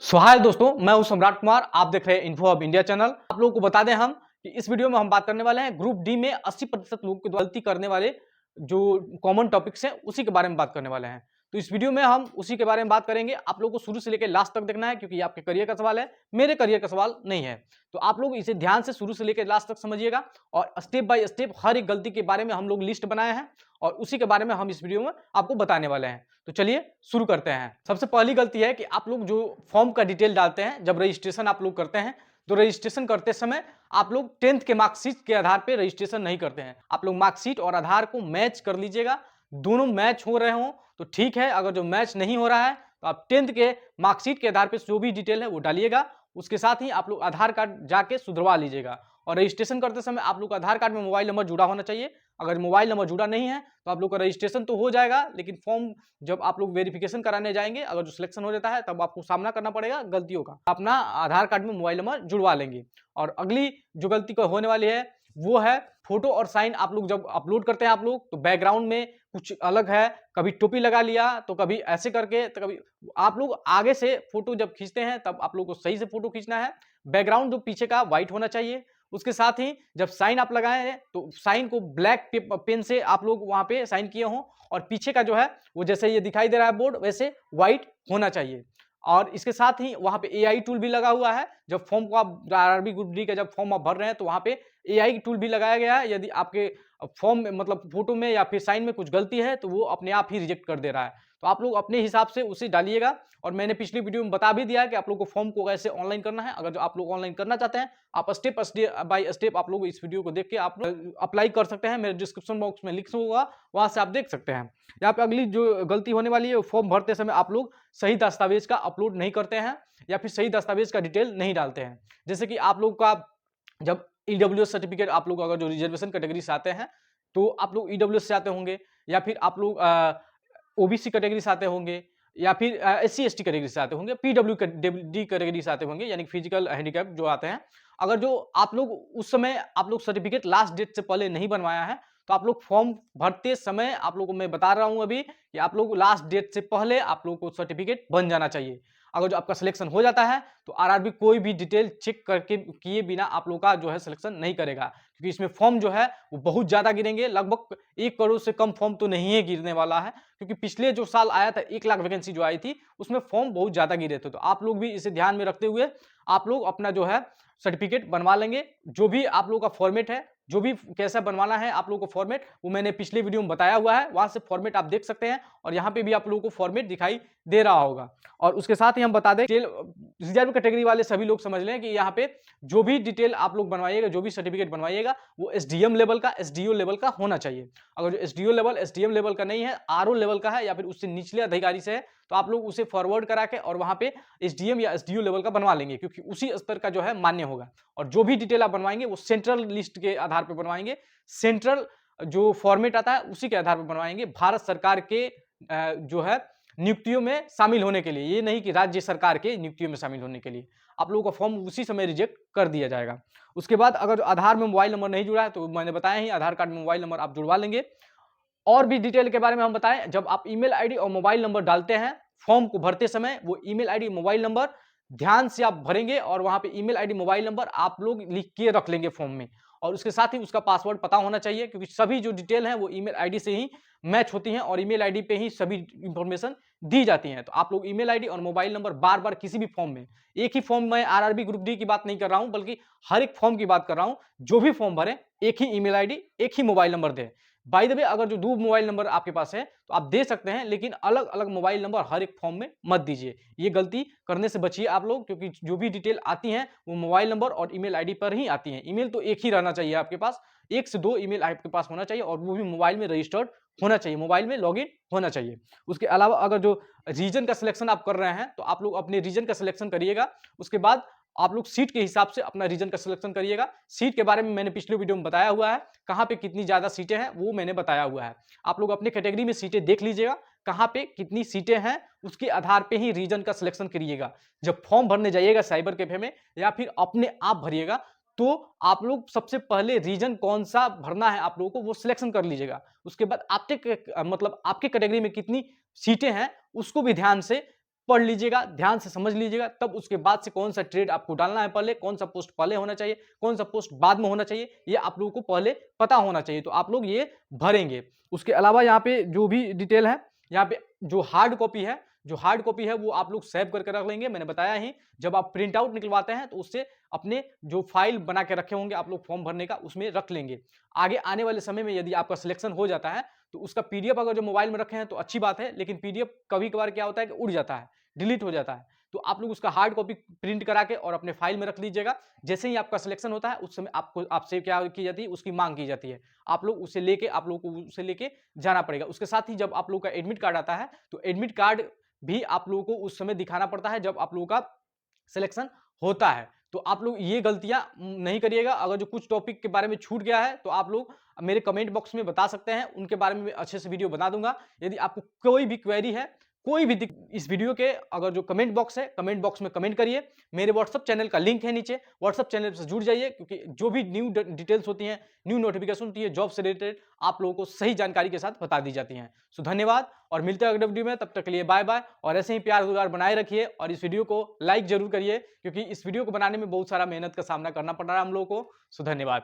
हाय दोस्तों, मैं हूं सम्राट कुमार। आप देख रहे हैं इन्फो हब इंडिया चैनल। आप लोगों को बता दें हम कि इस वीडियो में हम बात करने वाले हैं ग्रुप डी में 80% लोग की गलती करने वाले जो कॉमन टॉपिक्स हैं उसी के बारे में बात करने वाले हैं। तो इस वीडियो में हम उसी के बारे में बात करेंगे। आप लोगों को शुरू से लेकर लास्ट तक देखना है क्योंकि ये आपके करियर का सवाल है, मेरे करियर का सवाल नहीं है। तो आप लोग इसे ध्यान से शुरू से लेकर लास्ट तक समझिएगा और स्टेप बाय स्टेप हर एक गलती के बारे में हम लोग लिस्ट बनाए हैं और उसी के बारे में हम इस वीडियो में आपको बताने वाले हैं। तो चलिए शुरू करते हैं। सबसे पहली गलती है कि आप लोग जो फॉर्म का डिटेल डालते हैं, जब रजिस्ट्रेशन आप लोग करते हैं तो रजिस्ट्रेशन करते समय आप लोग 10th के मार्कशीट के आधार पर रजिस्ट्रेशन नहीं करते हैं। आप लोग मार्कशीट और आधार को मैच कर लीजिएगा। दोनों मैच हो रहे हों तो ठीक है, अगर जो मैच नहीं हो रहा है तो आप 10th के मार्कशीट के आधार पर जो भी डिटेल है वो डालिएगा। उसके साथ ही आप लोग आधार कार्ड जाके सुधरवा लीजिएगा। और रजिस्ट्रेशन करते समय आप लोग आधार कार्ड में मोबाइल नंबर जुड़ा होना चाहिए। अगर मोबाइल नंबर जुड़ा नहीं है तो आप लोग का रजिस्ट्रेशन तो हो जाएगा, लेकिन फॉर्म जब आप लोग वेरिफिकेशन कराने जाएंगे, अगर जो सिलेक्शन हो जाता है तब आपको सामना करना पड़ेगा गलतियों का। अपना आधार कार्ड में मोबाइल नंबर जुड़वा लेंगे। और अगली जो गलती को होने वाली है वो है फोटो और साइन। आप लोग जब अपलोड करते हैं आप लोग तो बैकग्राउंड में कुछ अलग है, कभी टोपी लगा लिया तो कभी ऐसे करके, तो कभी आप लोग आगे से फोटो जब खींचते हैं तब आप लोग को सही से फोटो खींचना है। बैकग्राउंड जो पीछे का व्हाइट होना चाहिए। उसके साथ ही जब साइन आप लगाए हैं तो साइन को ब्लैक पेन से आप लोग वहां पे साइन किए हों और पीछे का जो है वो जैसे ये दिखाई दे रहा है बोर्ड वैसे व्हाइट होना चाहिए। और इसके साथ ही वहां पे एआई टूल भी लगा हुआ है। जब फॉर्म को आप आरआरबी ग्रुप डी का जब फॉर्म आप भर रहे हैं तो वहां पे एआई टूल भी लगाया गया है। यदि आपके फॉर्म में मतलब फोटो में या फिर साइन में कुछ गलती है तो वो अपने आप ही रिजेक्ट कर दे रहा है। तो आप लोग अपने हिसाब से उसे डालिएगा। और मैंने पिछली वीडियो में बता भी दिया है कि आप लोग को फॉर्म को कैसे ऑनलाइन करना है। अगर जो आप लोग ऑनलाइन करना चाहते हैं आप स्टेप बाय स्टेप आप लोग इस वीडियो को देख के आप लोग अप्लाई कर सकते हैं। मेरे डिस्क्रिप्शन बॉक्स में लिंक होगा, वहां से आप देख सकते हैं। यहाँ पे अगली जो गलती होने वाली है, फॉर्म भरते समय आप लोग सही दस्तावेज का अपलोड नहीं करते हैं या फिर सही दस्तावेज का डिटेल नहीं डालते हैं। जैसे कि आप लोग का जब ईडब्ल्यूएस सर्टिफिकेट, आप लोग अगर जो रिजर्वेशन कैटेगरी से आते हैं तो आप लोग ईडब्ल्यूएस से आते होंगे, या फिर आप लोग ओबीसी कैटेगरी से आते होंगे, या फिर एससी एसटी कैटेगरी से आते होंगे, पीडब्ल्यू डी कैटेगरी से आते होंगे, यानी फिजिकल हैंडीकैप जो आते हैं। अगर जो आप लोग उस समय आप लोग सर्टिफिकेट लास्ट डेट से पहले नहीं बनवाया है तो आप लोग फॉर्म भरते समय, आप लोगों को मैं बता रहा हूं अभी कि आप लोग लास्ट डेट से पहले आप लोगों को सर्टिफिकेट बन जाना चाहिए। अगर जो आपका सिलेक्शन हो जाता है तो आरआरबी कोई भी डिटेल चेक करके किए बिना आप लोग का जो है सिलेक्शन नहीं करेगा, क्योंकि इसमें फॉर्म जो है वो बहुत ज्यादा गिरेंगे। लगभग 1 करोड़ से कम फॉर्म तो नहीं है गिरने वाला है, क्योंकि पिछले जो साल आया था 1 लाख वैकेंसी जो आई थी उसमें फॉर्म बहुत ज्यादा गिरे थे। तो आप लोग भी इसे ध्यान में रखते हुए आप लोग अपना जो है सर्टिफिकेट बनवा लेंगे। जो भी आप लोग का फॉर्मेट है, जो भी कैसा बनवाना है आप लोगों को फॉर्मेट, वो मैंने पिछले वीडियो में बताया हुआ है, वहां से फॉर्मेट आप देख सकते हैं और यहाँ पे भी आप लोगों को फॉर्मेट दिखाई दे रहा होगा। और उसके साथ ही हम बता दें, रिजर्व कैटेगरी वाले सभी लोग समझ लें कि यहाँ पे जो भी डिटेल आप लोग बनवाइएगा, जो भी सर्टिफिकेट बनवाइएगा वो एसडीएम लेवल का, एसडीओ लेवल का होना चाहिए। अगर जो एसडीओ लेवल एसडीएम लेवल का नहीं है, आरओ लेवल का है या फिर उससे निचले अधिकारी से है, तो आप लोग उसे फॉरवर्ड करा के और वहां पे एसडीएम या एसडीओ लेवल का बनवा लेंगे, क्योंकि उसी स्तर का जो है मान्य होगा। और जो भी डिटेल आप बनवाएंगे वो सेंट्रल लिस्ट के आधार पर बनवाएंगे। सेंट्रल जो फॉर्मेट आता है उसी के आधार पर बनवाएंगे, भारत सरकार के जो है नियुक्तियों में शामिल होने के लिए। ये नहीं कि राज्य सरकार के नियुक्तियों में शामिल होने के लिए। आप लोगों का फॉर्म उसी समय रिजेक्ट कर दिया जाएगा। उसके बाद अगर आधार में मोबाइल नंबर नहीं जुड़ा है तो मैंने बताया ही, आधार कार्ड में मोबाइल नंबर आप जुड़वा लेंगे। और भी डिटेल के बारे में हम बताएं, जब आप ईमेल आईडी और मोबाइल नंबर डालते हैं फॉर्म को भरते समय, वो ईमेल आईडी मोबाइल नंबर ध्यान से आप भरेंगे और वहां पे ईमेल आईडी मोबाइल नंबर आप लोग लिख के रख लेंगे फॉर्म में। और उसके साथ ही उसका पासवर्ड पता होना चाहिए, क्योंकि सभी जो डिटेल है वो ईमेल आईडी से ही मैच होती हैं और ईमेल आईडी पे ही सभी इंफॉर्मेशन दी जाती हैं। तो आप लोग ईमेल आईडी और मोबाइल नंबर बार बार किसी भी फॉर्म में, एक ही फॉर्म में आरआरबी ग्रुप डी की बात नहीं कर रहा हूं बल्कि हर एक फॉर्म की बात कर रहा हूं, जो भी फॉर्म भरें एक ही ईमेल आईडी एक ही मोबाइल नंबर दें। बाय द वे, अगर जो 2 मोबाइल नंबर आपके पास है तो आप दे सकते हैं, लेकिन अलग अलग मोबाइल नंबर हर एक फॉर्म में मत दीजिए। ये गलती करने से बचिए आप लोग, क्योंकि जो भी डिटेल आती है वो मोबाइल नंबर और ईमेल आईडी पर ही आती है। ईमेल तो एक ही रहना चाहिए आपके पास, 1 से 2 ईमेल आपके पास होना चाहिए और वो भी मोबाइल में रजिस्टर्ड होना चाहिए, मोबाइल में लॉगिन होना चाहिए। उसके अलावा अगर जो रीजन का सिलेक्शन आप कर रहे हैं तो आप लोग अपने रीजन का सिलेक्शन करिएगा। उसके बाद आप लोग सीट के हिसाब से अपना रीजन का सिलेक्शन करिएगा। सीट के बारे में मैंने पिछले वीडियो में बताया हुआ है, कहां पे कितनी ज्यादा सीटें हैं वो मैंने बताया हुआ है। आप लोग अपने कैटेगरी में सीटें देख लीजिएगा, कहां पे कितनी सीटें हैं उसके आधार पे ही रीजन का सिलेक्शन करिएगा। जब फॉर्म भरने जाइएगा साइबर कैफे में या फिर अपने आप भरिएगा तो आप लोग सबसे पहले रीजन कौन सा भरना है आप लोगों को वो सिलेक्शन कर लीजिएगा। उसके बाद आपके मतलब आपके कैटेगरी में कितनी सीटें हैं उसको भी ध्यान से पढ़ लीजिएगा, ध्यान से समझ लीजिएगा, तब उसके बाद से कौन सा ट्रेड आपको डालना है पहले, कौन सा पोस्ट पहले होना चाहिए, कौन सा पोस्ट बाद में होना चाहिए, ये आप लोगों को पहले पता होना चाहिए। तो आप लोग ये भरेंगे। उसके अलावा यहाँ पे जो भी डिटेल है, यहाँ पे जो हार्ड कॉपी है वो आप लोग सेव करके रख लेंगे। मैंने बताया ही, जब आप प्रिंट आउट निकलवाते हैं तो उससे अपने जो फाइल बना के रखे होंगे आप लोग फॉर्म भरने का, उसमें रख लेंगे। आगे आने वाले समय में यदि आपका सिलेक्शन हो जाता है तो उसका पीडीएफ अगर जो मोबाइल में रखे हैं तो अच्छी बात है, लेकिन पीडीएफ कभी कभार क्या होता है कि उड़ जाता है, डिलीट हो जाता है। तो आप लोग उसका हार्ड कॉपी प्रिंट करा के और अपने फाइल में रख लीजिएगा। जैसे ही आपका सिलेक्शन होता है उस समय आपसे क्या की जाती है, उसकी मांग की जाती है। आप लोग उसे लेके जाना पड़ेगा। उसके साथ ही जब आप लोग का एडमिट कार्ड आता है तो एडमिट कार्ड भी आप लोगों को उस समय दिखाना पड़ता है जब आप लोगों का सिलेक्शन होता है। तो आप लोग ये गलतियां नहीं करिएगा। अगर जो कुछ टॉपिक के बारे में छूट गया है तो आप लोग मेरे कमेंट बॉक्स में बता सकते हैं, उनके बारे में अच्छे से वीडियो बना दूंगा। यदि आपको कोई भी क्वेरी है, कोई भी इस वीडियो के अगर जो कमेंट बॉक्स है, कमेंट बॉक्स में कमेंट करिए। मेरे व्हाट्सअप चैनल का लिंक है नीचे, व्हाट्सअप चैनल से जुड़ जाइए, क्योंकि जो भी न्यू डिटेल्स होती हैं, न्यू नोटिफिकेशन होती है जॉब से रिलेटेड, आप लोगों को सही जानकारी के साथ बता दी जाती हैं। सो धन्यवाद और मिलते हैं अगले वीडियो में। तब तक के लिए बाय बाय, और ऐसे ही प्यार दुलार बनाए रखिए और इस वीडियो को लाइक जरूर करिए, क्योंकि इस वीडियो को बनाने में बहुत सारा मेहनत का सामना करना पड़ रहा है हम लोगों को। सो धन्यवाद।